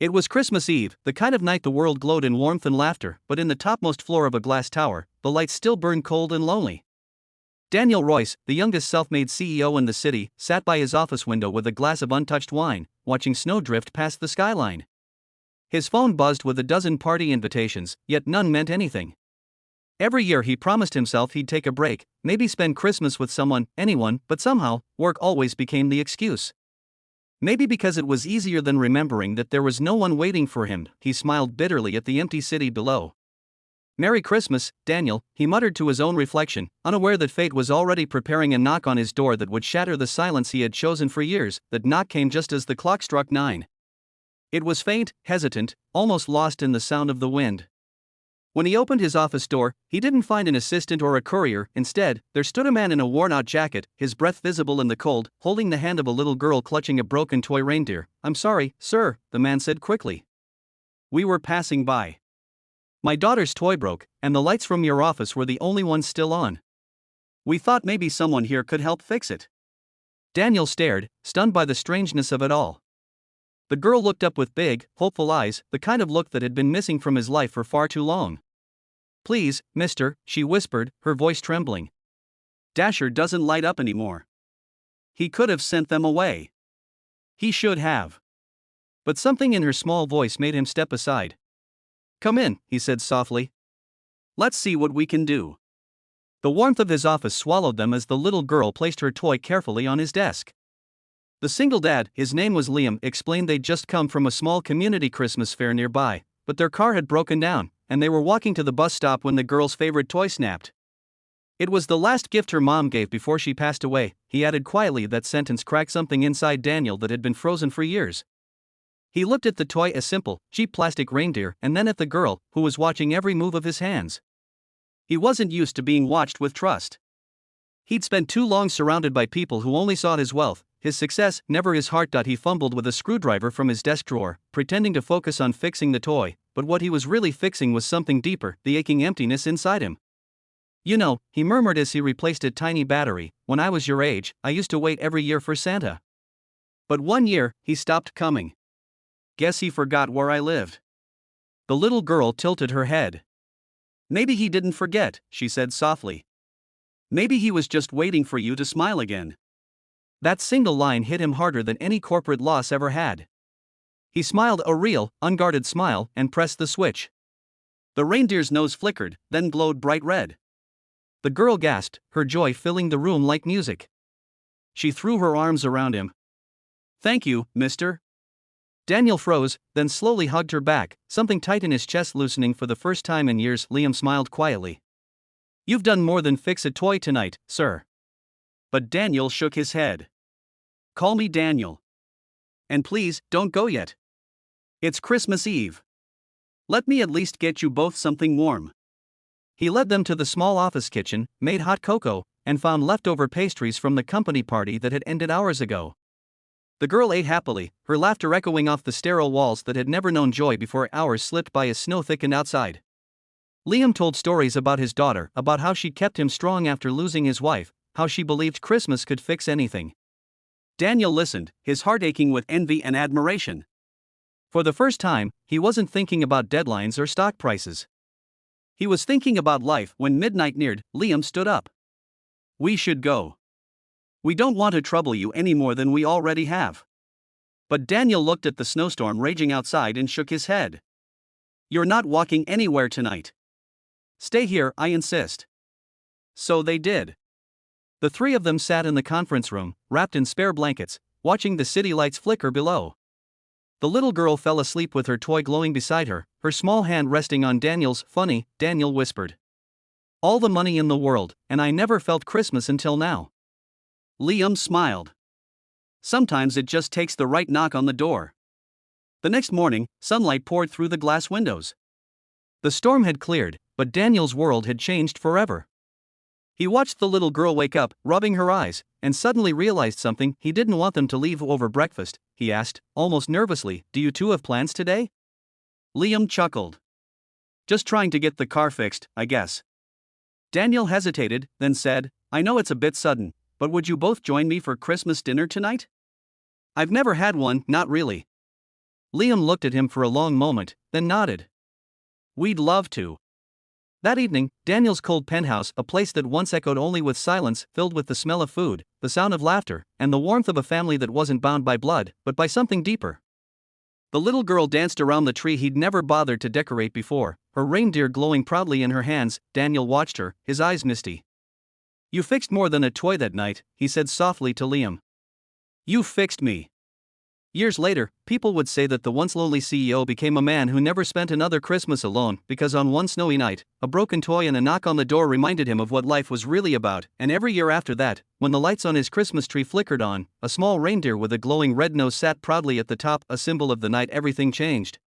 It was Christmas Eve, the kind of night the world glowed in warmth and laughter, but in the topmost floor of a glass tower, the lights still burned cold and lonely. Daniel Royce, the youngest self-made CEO in the city, sat by his office window with a glass of untouched wine, watching snow drift past the skyline. His phone buzzed with a dozen party invitations, yet none meant anything. Every year he promised himself he'd take a break, maybe spend Christmas with someone, anyone, but somehow, work always became the excuse. Maybe because it was easier than remembering that there was no one waiting for him, he smiled bitterly at the empty city below. "Merry Christmas, Daniel," he muttered to his own reflection, unaware that fate was already preparing a knock on his door that would shatter the silence he had chosen for years. That knock came just as the clock struck 9. It was faint, hesitant, almost lost in the sound of the wind. When he opened his office door, he didn't find an assistant or a courier. Instead, there stood a man in a worn-out jacket, his breath visible in the cold, holding the hand of a little girl clutching a broken toy reindeer. "I'm sorry, sir," the man said quickly. "We were passing by. My daughter's toy broke, and the lights from your office were the only ones still on. We thought maybe someone here could help fix it." Daniel stared, stunned by the strangeness of it all. The girl looked up with big, hopeful eyes, the kind of look that had been missing from his life for far too long. "Please, mister," she whispered, her voice trembling. "Dasher doesn't light up anymore. He could have sent them away. He should have." But something in her small voice made him step aside. "Come in," he said softly. "Let's see what we can do." The warmth of his office swallowed them as the little girl placed her toy carefully on his desk. The single dad, his name was Liam, explained they'd just come from a small community Christmas fair nearby, but their car had broken down, and they were walking to the bus stop when the girl's favorite toy snapped. "It was the last gift her mom gave before she passed away," he added quietly. That sentence cracked something inside Daniel that had been frozen for years. He looked at the toy, a simple, cheap plastic reindeer, and then at the girl, who was watching every move of his hands. He wasn't used to being watched with trust. He'd spent too long surrounded by people who only sought his wealth, his success, never his heart. He fumbled with a screwdriver from his desk drawer, pretending to focus on fixing the toy, but what he was really fixing was something deeper, the aching emptiness inside him. "You know," he murmured as he replaced a tiny battery, "when I was your age, I used to wait every year for Santa. But one year, he stopped coming. Guess he forgot where I lived." The little girl tilted her head. "Maybe he didn't forget," she said softly. "Maybe he was just waiting for you to smile again." That single line hit him harder than any corporate loss ever had. He smiled, a real, unguarded smile, and pressed the switch. The reindeer's nose flickered, then glowed bright red. The girl gasped, her joy filling the room like music. She threw her arms around him. "Thank you, mister." Daniel froze, then slowly hugged her back, something tight in his chest loosening for the first time in years. Liam smiled quietly. "You've done more than fix a toy tonight, sir." But Daniel shook his head. "Call me Daniel. And please, don't go yet. It's Christmas Eve. Let me at least get you both something warm." He led them to the small office kitchen, made hot cocoa, and found leftover pastries from the company party that had ended hours ago. The girl ate happily, her laughter echoing off the sterile walls that had never known joy before. Hours slipped by as snow thickened outside. Liam told stories about his daughter, about how she kept him strong after losing his wife, how she believed Christmas could fix anything. Daniel listened, his heart aching with envy and admiration. For the first time, he wasn't thinking about deadlines or stock prices. He was thinking about life. When midnight neared, Liam stood up. "We should go. We don't want to trouble you any more than we already have." But Daniel looked at the snowstorm raging outside and shook his head. "You're not walking anywhere tonight. Stay here, I insist." So they did. The three of them sat in the conference room, wrapped in spare blankets, watching the city lights flicker below. The little girl fell asleep with her toy glowing beside her, her small hand resting on Daniel's. "Funny," Daniel whispered. "All the money in the world, and I never felt Christmas until now." Liam smiled. "Sometimes it just takes the right knock on the door." The next morning, sunlight poured through the glass windows. The storm had cleared, but Daniel's world had changed forever. He watched the little girl wake up, rubbing her eyes, and suddenly realized something. He didn't want them to leave over breakfast, he asked, almost nervously. "Do you two have plans today?" Liam chuckled. "Just trying to get the car fixed, I guess." Daniel hesitated, then said, "I know it's a bit sudden, but would you both join me for Christmas dinner tonight? I've never had one." "Not really. Liam looked at him for a long moment, then nodded. We'd love to. That evening, Daniel's cold penthouse, a place that once echoed only with silence, filled with the smell of food, the sound of laughter, and the warmth of a family that wasn't bound by blood, but by something deeper. The little girl danced around the tree he'd never bothered to decorate before, her reindeer glowing proudly in her hands. Daniel watched her, his eyes misty. You fixed more than a toy that night, he said softly to Liam. You fixed me. Years later, people would say that the once lonely CEO became a man who never spent another Christmas alone, because on one snowy night, a broken toy and a knock on the door reminded him of what life was really about. And every year after that, when the lights on his Christmas tree flickered on, a small reindeer with a glowing red nose sat proudly at the top, a symbol of the night everything changed.